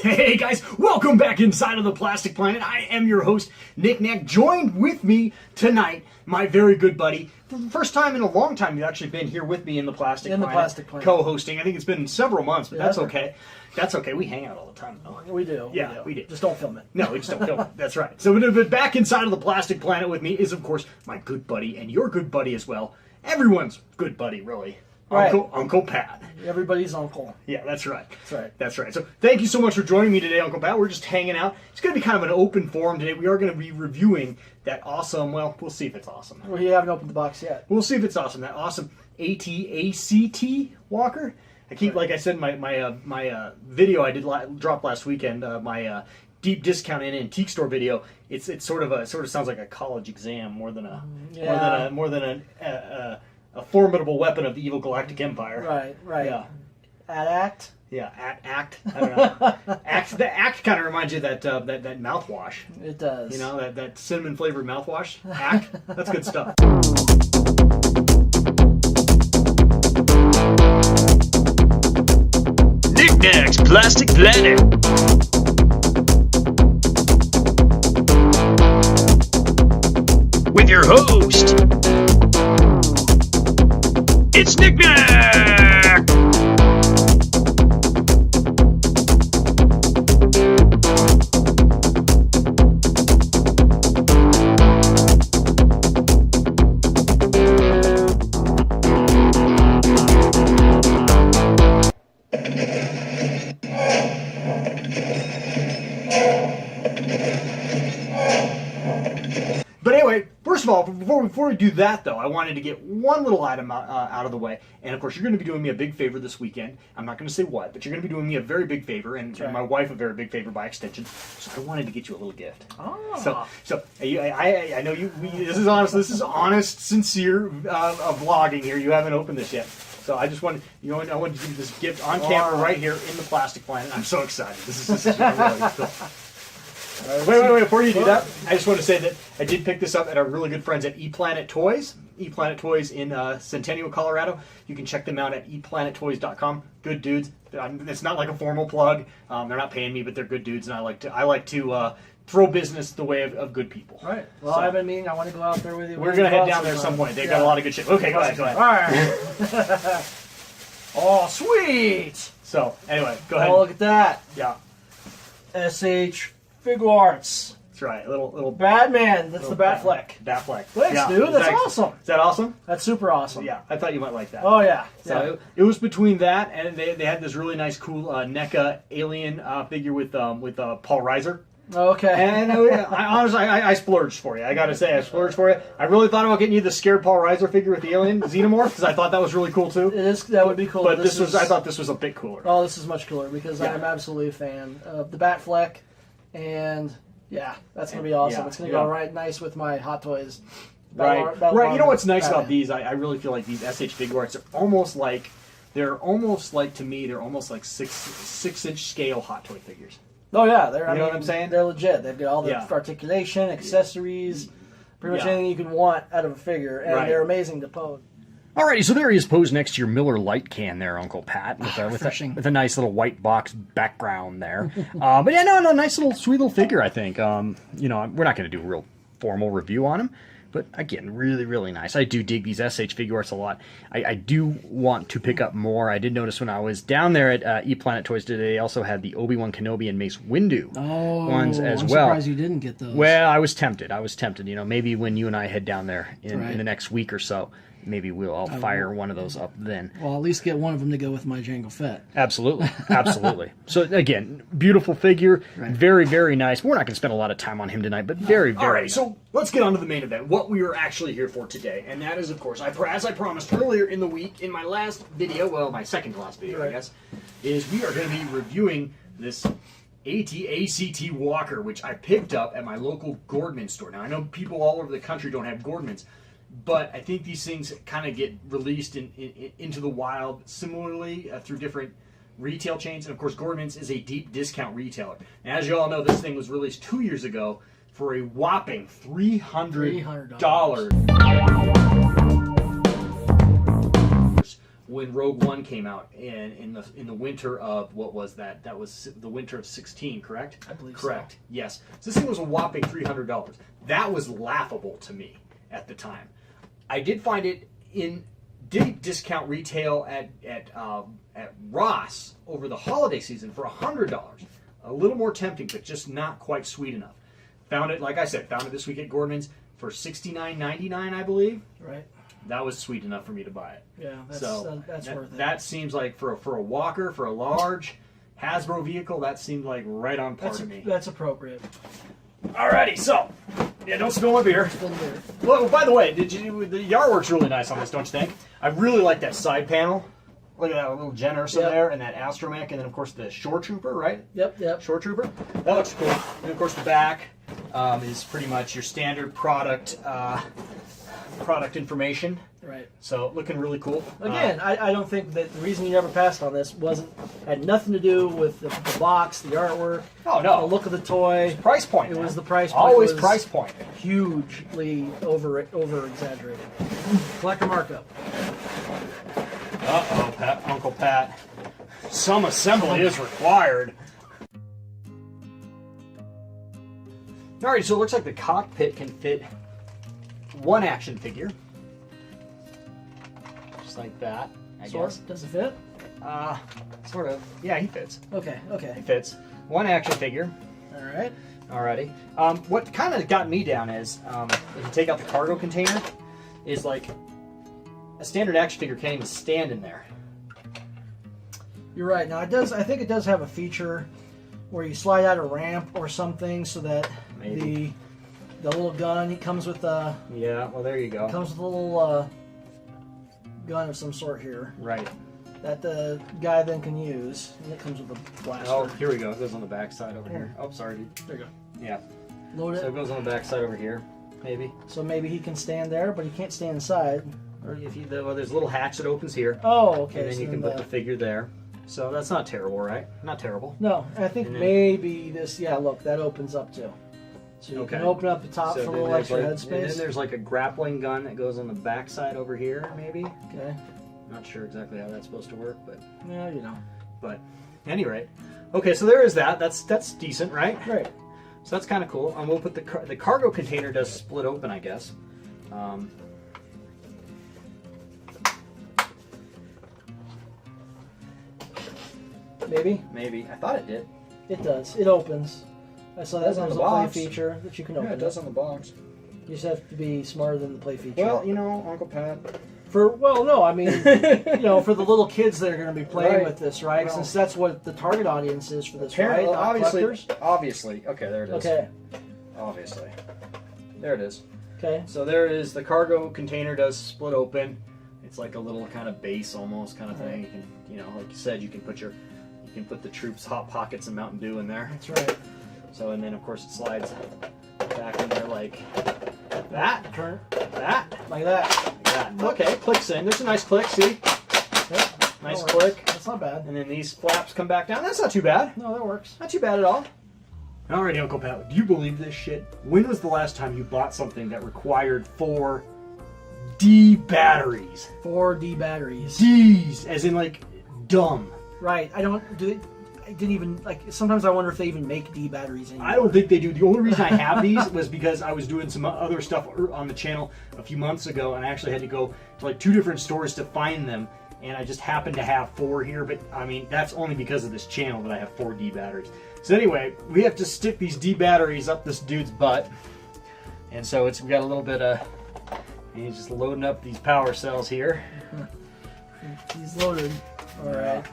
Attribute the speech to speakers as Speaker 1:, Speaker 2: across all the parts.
Speaker 1: Hey guys, welcome back inside of the Plastic Planet. I am your host, Knick-Knack. Joined with me tonight, my very good buddy. For the first time in a long time, you've actually been here with me in the Plastic Planet. Co-hosting. I think it's been several months, but that's okay. That's okay. We hang out all the time, though.
Speaker 2: We do.
Speaker 1: Yeah, we do.
Speaker 2: Just don't film it.
Speaker 1: No, we just don't film it. That's right. So, but back inside of the Plastic Planet with me is, of course, my good buddy and your good buddy as well. Everyone's good buddy, really.
Speaker 2: Right.
Speaker 1: Uncle Pat.
Speaker 2: Everybody's uncle.
Speaker 1: Yeah, that's right.
Speaker 2: That's right.
Speaker 1: That's right. So thank you so much for joining me today, Uncle Pat. We're just hanging out. It's going to be kind of an open forum today. We are going to be reviewing that awesome, well, we'll see if it's awesome.
Speaker 2: We haven't opened the box yet.
Speaker 1: We'll see if it's awesome. That awesome AT-ACT walker. I keep, like I said, my video I did drop last weekend, my deep discount in antique store video. It sort of sounds like a college exam more than a formidable weapon of the evil galactic empire.
Speaker 2: Right, right.
Speaker 1: Yeah.
Speaker 2: AT-ACT?
Speaker 1: Yeah, AT-ACT. I don't know. The ACT kind of reminds you of that mouthwash.
Speaker 2: It does.
Speaker 1: You know, that cinnamon flavored mouthwash. ACT. That's good stuff.
Speaker 3: Knick-Knack's Plastic Planet. With your host, it's Knick-Knack!
Speaker 1: But anyway, first of all, before we do that, though, I wanted to get one little item out of the way. And, of course, you're going to be doing me a big favor this weekend. I'm not going to say what, but you're going to be doing me a very big favor, and my wife a very big favor by extension. So I wanted to get you a little gift.
Speaker 2: Oh.
Speaker 1: So I know you. This is honest. This is honest, sincere vlogging here. You haven't opened this yet. So I just wanted, I wanted to give you this gift on camera right here in the Plastic Planet. I'm so excited. This is really cool. Wait, before you do that, I just want to say that I did pick this up at our really good friends at ePlanet Toys. ePlanet Toys in Centennial, Colorado. You can check them out at eplanettoys.com. Good dudes. It's not like a formal plug. They're not paying me, but they're good dudes, and I like to throw business the way of good people.
Speaker 2: Right. Well, I've been meaning I want to go out there with you.
Speaker 1: We're going to head down there at some point. They've got a lot of good shit. Okay, go ahead.
Speaker 2: All right. Oh, sweet.
Speaker 1: So, anyway, go ahead.
Speaker 2: Oh, look at that.
Speaker 1: Yeah.
Speaker 2: SH-Figuarts.
Speaker 1: That's right. Little
Speaker 2: Batman. That's the Batfleck.
Speaker 1: Batfleck.
Speaker 2: Thanks, dude. That's awesome.
Speaker 1: Is that awesome?
Speaker 2: That's super awesome.
Speaker 1: Yeah, I thought you might like that.
Speaker 2: Oh, yeah.
Speaker 1: So it was between that and they had this really nice, cool NECA alien figure with Paul Reiser.
Speaker 2: Okay.
Speaker 1: And I honestly, I splurged for you. I got to say, I splurged for you. I really thought about getting you the scared Paul Reiser figure with the alien Xenomorph because I thought that was really cool too.
Speaker 2: It is. That would be cool.
Speaker 1: But I thought this was a bit cooler.
Speaker 2: Oh, this is much cooler because I'm absolutely a fan of the Batfleck, and yeah, that's gonna be awesome.
Speaker 1: Yeah,
Speaker 2: it's gonna go right nice with my Hot Toys.
Speaker 1: Right. You know what's nice about these? I really feel like these SH-Figuarts are almost like to me they're almost like 6-inch scale Hot Toy figures.
Speaker 2: Oh yeah, I mean,
Speaker 1: what I'm saying?
Speaker 2: They're legit. They've got all the articulation, accessories, pretty much anything you can want out of a figure, and they're amazing to pose.
Speaker 3: Alrighty, so there he is posed next to your Miller Lite can there, Uncle Pat, with a nice little white box background there. But yeah, no, nice little, sweet little figure, I think. We're not going to do a real formal review on him. But again, really, really nice. I do dig these SH-Figuarts a lot. I do want to pick up more. I did notice when I was down there at ePlanet Toys today, they also had the Obi-Wan Kenobi and Mace Windu ones as well.
Speaker 4: I'm surprised you didn't get those.
Speaker 3: Well, I was tempted. Maybe when you and I head down there in the next week or so, maybe I'll fire one of those up then.
Speaker 4: Well, at least get one of them to go with my Jango Fett.
Speaker 3: Absolutely. Absolutely. So, again, beautiful figure. Right. Very, very nice. We're not going to spend a lot of time on him tonight, but very, very
Speaker 1: All right,
Speaker 3: nice.
Speaker 1: so let's get on to the main event, what we are actually here for today. And that is, of course, as I promised earlier in the week, in my last video, well, my second to last video, I guess, is we are going to be reviewing this AT-ACT walker, which I picked up at my local Gordman store. Now, I know people all over the country don't have Gordmans, but I think these things kind of get released into the wild similarly through different retail chains. And, of course, Gordman's is a deep discount retailer. And as you all know, this thing was released 2 years ago for a whopping $300.
Speaker 3: when Rogue One came out in the winter of, what was that? That was the winter of 16, correct?
Speaker 2: I believe
Speaker 3: correct.
Speaker 2: so.
Speaker 3: Yes. So this thing was a whopping $300. That was laughable to me at the time. I did find it did discount retail at Ross over the holiday season for $100. A little more tempting, but just not quite sweet enough. Found it, like I said, found it this week at Gordon's for $69.99, I believe.
Speaker 2: Right.
Speaker 3: That was sweet enough for me to buy it.
Speaker 2: Yeah, that's worth it.
Speaker 3: That seems like for a walker, for a large Hasbro vehicle, that seemed like right on par to me.
Speaker 2: That's appropriate.
Speaker 3: Alrighty, so yeah, don't spill my beer.
Speaker 2: Spill the beer.
Speaker 3: Well, by the way, the artwork's really nice on this, don't you think? I really like that side panel. Look at that little Jen Ursa there, and that Astromech, and then of course the Shore Trooper, right?
Speaker 2: Yep.
Speaker 3: Shore Trooper. That looks cool. And of course the back is pretty much your standard product information.
Speaker 2: Right.
Speaker 3: So looking really cool.
Speaker 2: Again, I don't think that the reason you never passed on this had nothing to do with the box, the artwork.
Speaker 3: Oh no.
Speaker 2: The look of the toy.
Speaker 3: Price point.
Speaker 2: It was the price point.
Speaker 3: Always price point.
Speaker 2: Hugely over exaggerated. Collector markup.
Speaker 3: Uh-oh, Uncle Pat. Some assembly is required. Alright, so it looks like the cockpit can fit one action figure. Just like that, I guess.
Speaker 2: Does it fit?
Speaker 3: Sort of. Yeah, he fits.
Speaker 2: Okay.
Speaker 3: He fits. One action figure.
Speaker 2: Alright.
Speaker 3: Alrighty. What kind of got me down is, if you take out the cargo container, is like a standard action figure can't even stand in there.
Speaker 2: You're right. Now I think it does have a feature where you slide out a ramp or something so that the little gun, it comes with a
Speaker 3: yeah. Well, there you go.
Speaker 2: Comes with a little gun of some sort here.
Speaker 3: Right.
Speaker 2: That the guy then can use, and it comes with a blaster.
Speaker 3: Oh, here we go. It goes on the back side over here. Oh, sorry, dude.
Speaker 2: There you go.
Speaker 3: Yeah.
Speaker 2: Load it.
Speaker 3: So it goes on the back side over here, maybe.
Speaker 2: So maybe he can stand there, but he can't stand inside.
Speaker 3: Or if you, well, there's a little hatch that opens here.
Speaker 2: Oh, okay.
Speaker 3: And then you can put the figure there. So that's not terrible, right? Not terrible.
Speaker 2: No, I think maybe this. Yeah, look, that opens up too. So you can open up the top for a little extra headspace.
Speaker 3: And then there's like a grappling gun that goes on the back side over here, maybe.
Speaker 2: Okay.
Speaker 3: Not sure exactly how that's supposed to work, but
Speaker 2: yeah, you know.
Speaker 3: But at any rate, okay. So there is that. That's decent, right?
Speaker 2: Right.
Speaker 3: So that's kind of cool. We'll put the cargo container does split open, I guess. Maybe. I thought it did.
Speaker 2: It does. It opens. I saw that
Speaker 3: It does on
Speaker 2: there's
Speaker 3: the
Speaker 2: a play
Speaker 3: box.
Speaker 2: feature that you can open.
Speaker 3: Yeah, it does on the box.
Speaker 2: You just have to be smarter than the play feature.
Speaker 3: Well, you know, Uncle Pat.
Speaker 2: No, I mean, you know, for the little kids that are going to be playing with this, right?
Speaker 3: Well,
Speaker 2: since that's what the target audience is for this,
Speaker 3: Apparently,
Speaker 2: right?
Speaker 3: obviously. Okay, there it is.
Speaker 2: Okay.
Speaker 3: Obviously. There it is.
Speaker 2: Okay.
Speaker 3: So there is, the cargo container does split open. It's like a little kind of base almost kind of thing. You can, you know, like you said, you can put the troops' Hot Pockets and Mountain Dew in there.
Speaker 2: That's right.
Speaker 3: So, and then of course it slides back in there like that.
Speaker 2: Turn.
Speaker 3: That.
Speaker 2: Like that.
Speaker 3: Okay, clicks in. There's a nice click, see?
Speaker 2: Yep.
Speaker 3: Nice click.
Speaker 2: That's not bad.
Speaker 3: And then these flaps come back down. That's not too bad.
Speaker 2: No, that works.
Speaker 3: Not too bad at all. Alrighty, Uncle Pat, do you believe this shit? When was the last time you bought something that required 4 D batteries?
Speaker 2: 4D batteries.
Speaker 3: D's, as in like dumb.
Speaker 2: Right. I didn't even, like, sometimes I wonder if they even make D batteries anymore.
Speaker 3: I don't think they do. The only reason I have these was because I was doing some other stuff on the channel a few months ago, and I actually had to go to like 2 different stores to find them, and I just happened to have 4 here, but I mean, that's only because of this channel that I have 4 D batteries. So anyway, we have to stick these D batteries up this dude's butt, and so we got a little bit of, and he's just loading up these power cells here.
Speaker 2: He's loaded. All right.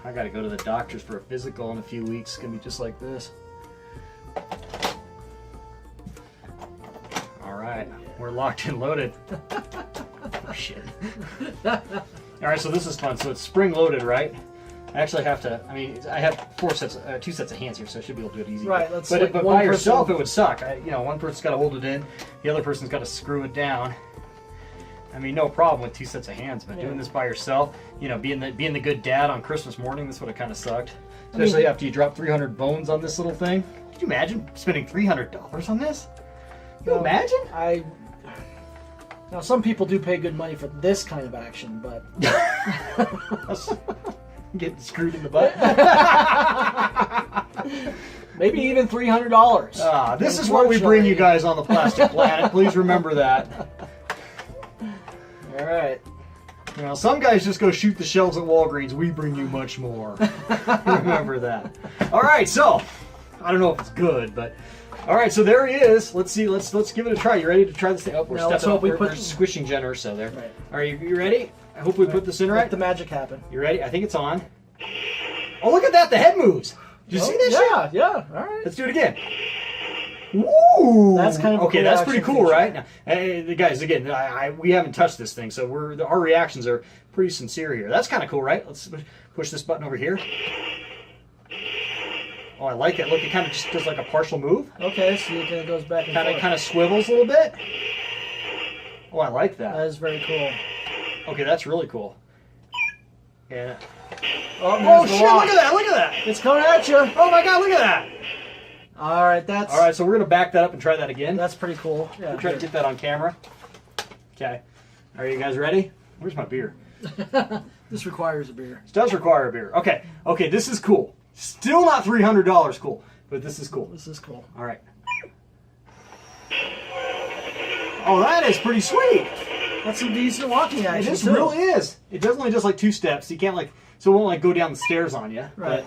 Speaker 3: I gotta go to the doctor's for a physical in a few weeks. It's gonna be just like this. All right, we're locked and loaded. Oh, shit. All right, so this is fun. So it's spring loaded, right? I actually have to. I mean, I have 2 sets of hands here, so I should be able to do it easy.
Speaker 2: Right.
Speaker 3: But by yourself, it would suck. You know, one person's got to hold it in, the other person's got to screw it down. I mean, no problem with 2 sets of hands, but doing this by yourself, you know, being the good dad on Christmas morning, this would have kind of sucked. Especially after you drop 300 bones on this little thing. Could you imagine spending $300 on this? Can you imagine?
Speaker 2: I Now, some people do pay good money for this kind of action, but
Speaker 1: Get screwed in the butt.
Speaker 2: maybe even $300.
Speaker 1: This is what we bring you guys on the Plastic Planet. Please remember that.
Speaker 2: All right.
Speaker 1: Now, some guys just go shoot the shelves at Walgreens. We bring you much more. Remember that. All right, so I don't know if it's good, but all right. So there he is. Let's see. Let's give it a try. You ready to try this thing? Oh, we're
Speaker 2: Now, let's
Speaker 1: stepping
Speaker 2: hope we
Speaker 1: up.
Speaker 2: put-
Speaker 1: We're squishing Jen Urso there.
Speaker 2: Right.
Speaker 1: All right, you ready? I hope we put this in right.
Speaker 2: Let the magic happen.
Speaker 1: You ready? I think it's on. Oh, look at that! The head moves. Did you see this?
Speaker 2: Yeah, yeah. All right.
Speaker 1: Let's do it again. Woo!
Speaker 2: That's kind of a
Speaker 1: okay.
Speaker 2: cool
Speaker 1: That's pretty
Speaker 2: action
Speaker 1: cool,
Speaker 2: feature.
Speaker 1: right? Now, the guys, again, we haven't touched this thing, so our reactions are pretty sincere here. That's kind of cool, right? Let's push this button over here. Oh, I like it. Look, it kind of just does like a partial move.
Speaker 2: Okay, so it kind of goes back and forth.
Speaker 1: Kind of swivels a little bit. Oh, I like that.
Speaker 2: That is very cool.
Speaker 1: Okay, that's really cool. Yeah.
Speaker 2: Oh,
Speaker 1: Oh
Speaker 2: there's the
Speaker 1: shit!
Speaker 2: lock.
Speaker 1: Look at that! Look at that!
Speaker 2: It's coming at you.
Speaker 1: Oh my god! Look at that!
Speaker 2: All right, that's
Speaker 1: All right, so we're gonna back that up and try that again.
Speaker 2: that's pretty cool. Yeah.
Speaker 1: Try to get that on camera. Okay. Are you guys ready? Where's my beer?
Speaker 2: This requires a beer.
Speaker 1: This does require a beer. Okay. Okay, this is cool. Still not $300 cool, but this is cool.
Speaker 2: This is cool.
Speaker 1: All right. Oh, that is pretty sweet.
Speaker 2: That's some decent walking action.
Speaker 1: This
Speaker 2: too.
Speaker 1: really is. It does only just like 2 steps. You can't so it won't like go down the stairs on you.
Speaker 2: Right.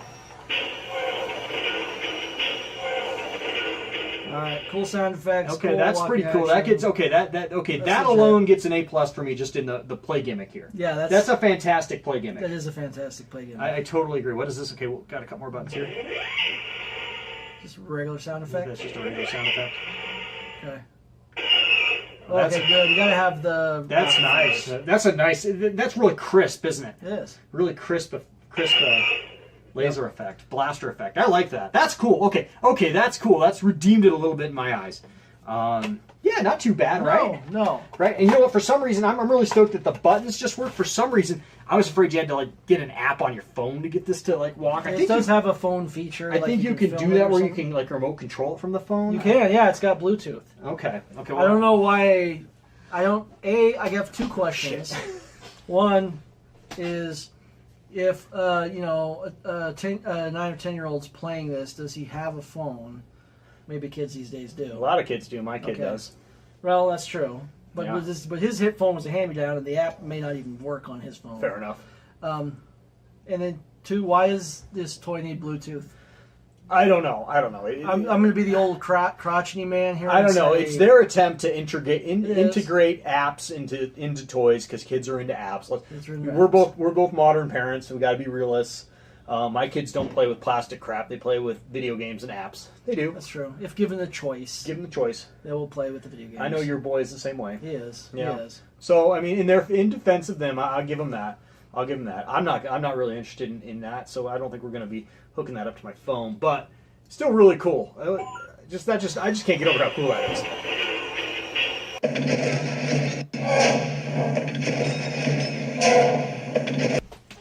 Speaker 2: All right, cool sound effects.
Speaker 1: Okay,
Speaker 2: cool
Speaker 1: that's pretty
Speaker 2: walking
Speaker 1: cool. That
Speaker 2: action.
Speaker 1: gets that
Speaker 2: That's
Speaker 1: that
Speaker 2: legit.
Speaker 1: alone gets an A+ for me just in the play gimmick here.
Speaker 2: Yeah,
Speaker 1: That's a fantastic play gimmick.
Speaker 2: that is a fantastic play game.
Speaker 1: I totally agree. What is this? Okay, we've got a couple more buttons here.
Speaker 2: Just regular sound effect.
Speaker 1: That's just a regular sound effect.
Speaker 2: Okay.
Speaker 1: That's-
Speaker 2: Okay, good. You gotta have the.
Speaker 1: That's nice. That's a nice. That's really crisp, isn't it?
Speaker 2: It is.
Speaker 1: Really crisp laser effect, blaster effect. I like that. That's cool. Okay, that's cool. That's redeemed it a little bit in my eyes. Yeah, not too bad, right?
Speaker 2: No.
Speaker 1: Right. And you know what? For some reason, I'm really stoked that the buttons just work. For some reason, I was afraid you had to like get an app on your phone to get this to like walk. I
Speaker 2: It
Speaker 1: think
Speaker 2: does have a phone feature.
Speaker 1: I think you can
Speaker 2: film
Speaker 1: do
Speaker 2: it
Speaker 1: that
Speaker 2: or
Speaker 1: where you
Speaker 2: something.
Speaker 1: can like remote control it from the phone.
Speaker 2: You can, yeah. It's got Bluetooth.
Speaker 1: Okay. Okay.
Speaker 2: I don't know why. I have 2 questions. One is if a 9 or 10-year-old's playing this, does he have a phone? Maybe kids these days
Speaker 1: A
Speaker 2: do.
Speaker 1: lot of kids do. My kid
Speaker 2: Okay.
Speaker 1: does.
Speaker 2: Well, that's true. But
Speaker 1: Yeah.
Speaker 2: but his hit phone was a hand-me-down, and the app may not even work on his phone.
Speaker 1: Fair enough.
Speaker 2: And then 2, why does this toy need Bluetooth?
Speaker 1: I don't know.
Speaker 2: I'm going to be the old crotchety man here.
Speaker 1: I
Speaker 2: and
Speaker 1: don't know.
Speaker 2: say-
Speaker 1: It's their attempt to integrate
Speaker 2: is.
Speaker 1: apps into toys because kids are into apps.
Speaker 2: Kids are into
Speaker 1: We're
Speaker 2: apps.
Speaker 1: both modern parents, so we got to be realists. My kids don't play with plastic crap; they play with video games and apps. They do.
Speaker 2: That's true. If given the choice,
Speaker 1: Give them the choice.
Speaker 2: they will play with the video games.
Speaker 1: I know your boy is the same way.
Speaker 2: He is.
Speaker 1: Yeah.
Speaker 2: He is.
Speaker 1: So I mean, in defense of them, I'll give them that. I'll give them that. I'm not really interested in that, so I don't think we're going to be hooking that up to my phone. But still, really cool. I just can't get over how cool that is.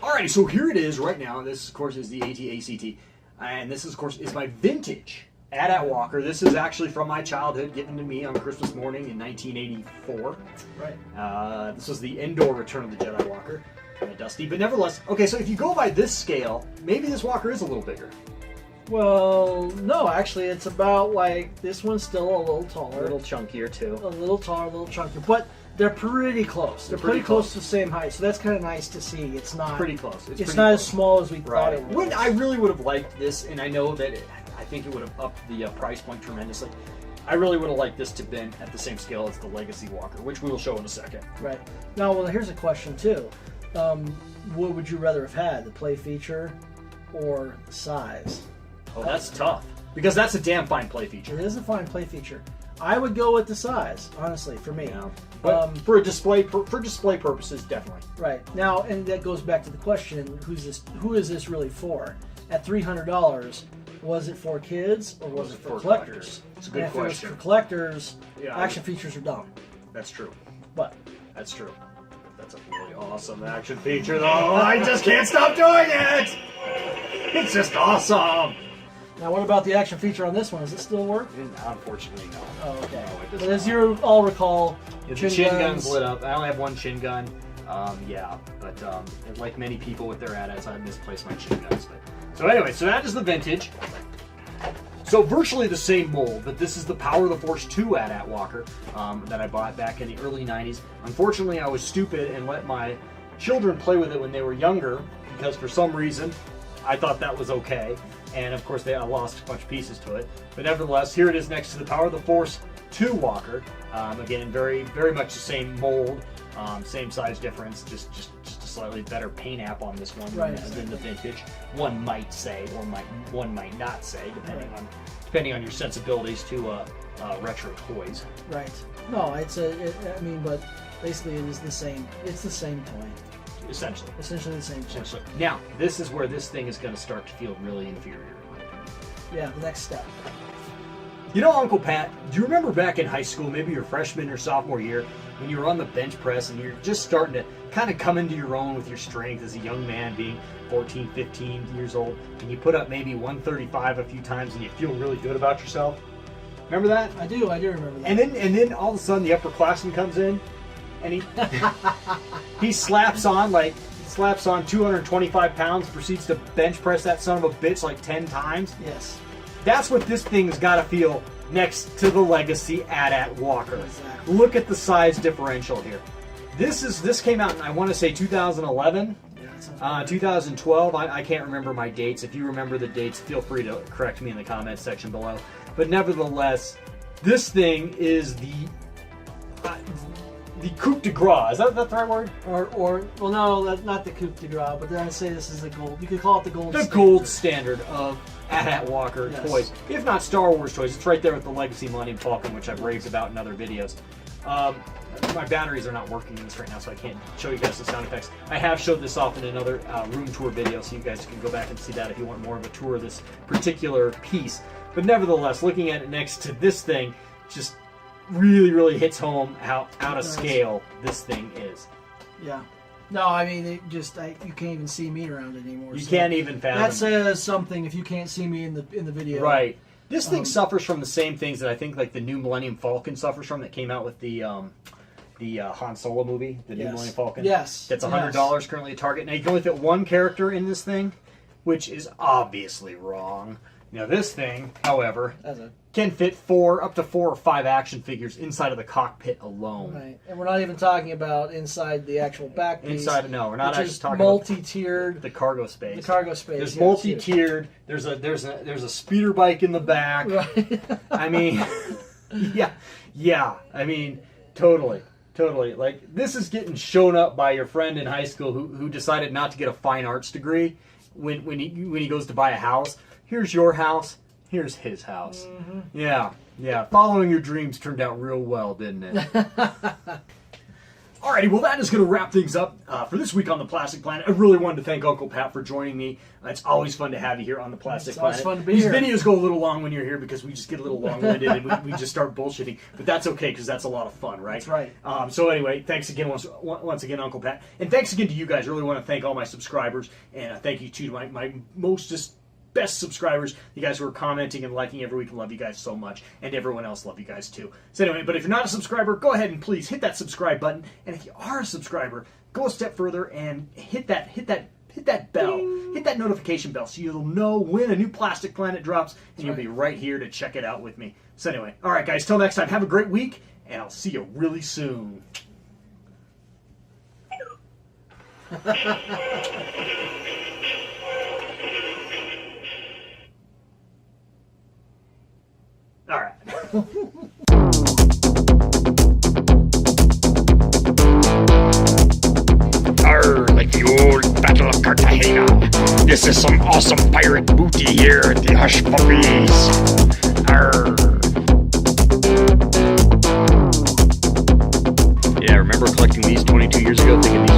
Speaker 1: Alrighty, so here it is right now. This, of course, is the AT-ACT. And this, of course, is my vintage AT-ACT walker. This is actually from my childhood, given to me on Christmas morning in 1984.
Speaker 2: Right.
Speaker 1: This was the indoor Return of the Jedi walker. Dusty, but nevertheless. Okay, so if you go by this scale, maybe this walker is a little bigger.
Speaker 2: Well, no, actually, it's about like this one's still a little
Speaker 1: A
Speaker 2: taller,
Speaker 1: little chunkier, too.
Speaker 2: a little taller, a little chunkier, but they're pretty close. They're pretty close to the same height, so that's kind of nice to see. It's not
Speaker 1: Pretty close.
Speaker 2: It's
Speaker 1: pretty
Speaker 2: not
Speaker 1: close.
Speaker 2: as small as we thought it was.
Speaker 1: I really would have liked this, and I know that I think it would have upped the price point tremendously. I really would have liked this to have been at the same scale as the Legacy Walker, which we will show in a second.
Speaker 2: Right. Now, well, here's a question too. What would you rather have had, the play feature or size?
Speaker 1: Oh, that's tough. Because that's a damn fine play feature.
Speaker 2: It is a fine play feature. I would go with the size, honestly, for me.
Speaker 1: Yeah. But for display purposes, definitely.
Speaker 2: Right. Now, and that goes back to the question, who is this really for? At $300, was it for kids or was it for collectors?
Speaker 1: It's a good
Speaker 2: and
Speaker 1: question.
Speaker 2: If it was for collectors,
Speaker 1: Yeah,
Speaker 2: action features are dumb.
Speaker 1: That's true.
Speaker 2: But
Speaker 1: That's true. That's a really awesome action feature, though. I just can't stop doing it! It's just awesome!
Speaker 2: Now, what about the action feature on this one? Does it still work?
Speaker 3: Unfortunately, no.
Speaker 2: Oh, okay.
Speaker 3: No, it does
Speaker 2: But as
Speaker 3: not.
Speaker 2: you all recall,
Speaker 3: The chin gun's lit up. I only have one chin gun. Yeah, but like many people with their AT-ATs, I misplaced my chin guns. But so anyway, so that is the vintage. So virtually the same mold, but this is the Power of the Force 2 AT-AT Walker that I bought back in the early 90s. Unfortunately, I was stupid and let my children play with it when they were younger because for some reason I thought that was okay. And of course, I lost a bunch of pieces to it. But nevertheless, here it is next to the Power of the Force 2 Walker. Again, very much the same mold, same size difference, just a slightly better paint app on this one than the vintage. One might say, or one might not say, depending on your sensibilities to retro toys.
Speaker 2: Right. No, I mean, but basically it is the same. It's the same toy.
Speaker 3: Essentially.
Speaker 2: Essentially the same toy.
Speaker 3: Now, this is where this thing is going to start to feel really inferior. In my opinion.
Speaker 2: Yeah, the next step.
Speaker 3: You know, Uncle Pat, do you remember back in high school, maybe your freshman or sophomore year, when you were on the bench press and you're just starting to kind of come into your own with your strength as a young man, being 14, 15 years old, and you put up maybe 135 a few times and you feel really good about yourself? Remember that?
Speaker 2: I do remember that.
Speaker 3: And then all of a sudden the upperclassman comes in and he slaps on 225 pounds, proceeds to bench press that son of a bitch like 10 times.
Speaker 2: Yes.
Speaker 3: That's what this thing's got to feel next to the Legacy AT-AT Walker.
Speaker 2: Exactly.
Speaker 3: Look at the size differential here. This came out in, I want to say, 2011, 2012. I can't remember my dates. If you remember the dates, feel free to correct me in the comments section below. But nevertheless, this thing is the coup de grace. Is that the right word?
Speaker 2: Well, no, that's not the coup de grace, but then I say this is the gold. You could call it the gold.
Speaker 3: The
Speaker 2: standard.
Speaker 3: gold standard of AT-AT Walker
Speaker 2: Yes.
Speaker 3: toys, if not Star Wars toys. It's right there with the Legacy Millennium Falcon, which I've raved about in other videos. My batteries are not working in this right now, so I can't show you guys the sound effects. I have showed this off in another room tour video, so you guys can go back and see that if you want more of a tour of this particular piece. But nevertheless, looking at it next to this thing, just really hits home how out of scale this thing is.
Speaker 2: Yeah. No, I mean, you can't even see me around it anymore.
Speaker 3: You can't even fathom.
Speaker 2: That says something if you can't see me in the video.
Speaker 3: Right. This thing suffers from the same things that I think like the new Millennium Falcon suffers from that came out with the Han Solo movie, the new Millennium Falcon.
Speaker 2: Yes.
Speaker 3: That's $100 currently at Target. Now you can only fit one character in this thing, which is obviously wrong. Now this thing, however, can fit up to 4 or 5 action figures inside of the cockpit alone.
Speaker 2: Right, and we're not even talking about inside the actual back piece.
Speaker 3: No, we're not
Speaker 2: which
Speaker 3: actually
Speaker 2: is
Speaker 3: talking
Speaker 2: multi-tiered.
Speaker 3: about the cargo space.
Speaker 2: The cargo space.
Speaker 3: There's
Speaker 2: yes,
Speaker 3: multi-tiered. There's a speeder bike in the back.
Speaker 2: Right.
Speaker 3: I mean, yeah. I mean, totally. Like this is getting shown up by your friend in high school who decided not to get a fine arts degree when he goes to buy a house. Here's your house. Here's his house. Mm-hmm. Yeah. Following your dreams turned out real well, didn't it? Alrighty, well that is going to wrap things up for this week on the Plastic Planet. I really wanted to thank Uncle Pat for joining me. It's always fun to have you here on the Plastic Planet.
Speaker 2: It's always fun to be
Speaker 3: These
Speaker 2: here.
Speaker 3: videos go a little long when you're here because we just get a little long-winded and we just start bullshitting. But that's okay because that's a lot of fun, right?
Speaker 2: That's right.
Speaker 3: So anyway, thanks again once again, Uncle Pat. And thanks again to you guys. I really want to thank all my subscribers. And thank you to my best subscribers, you guys who are commenting and liking every week. Love you guys so much, and everyone else love you guys too. So anyway, but if you're not a subscriber, go ahead and please hit that subscribe button. And if you are a subscriber, go a step further and hit that bell, hit that notification bell, so you'll know when a new Plastic Planet drops, and you'll be right here to check it out with me. So anyway, all right, guys, till next time, have a great week, and I'll see you really soon. All right.
Speaker 5: Arr, like the old Battle of Cartagena. This is some awesome pirate booty here at the Hush Puppies. Arr. Yeah, remember collecting these 22 years ago, thinking these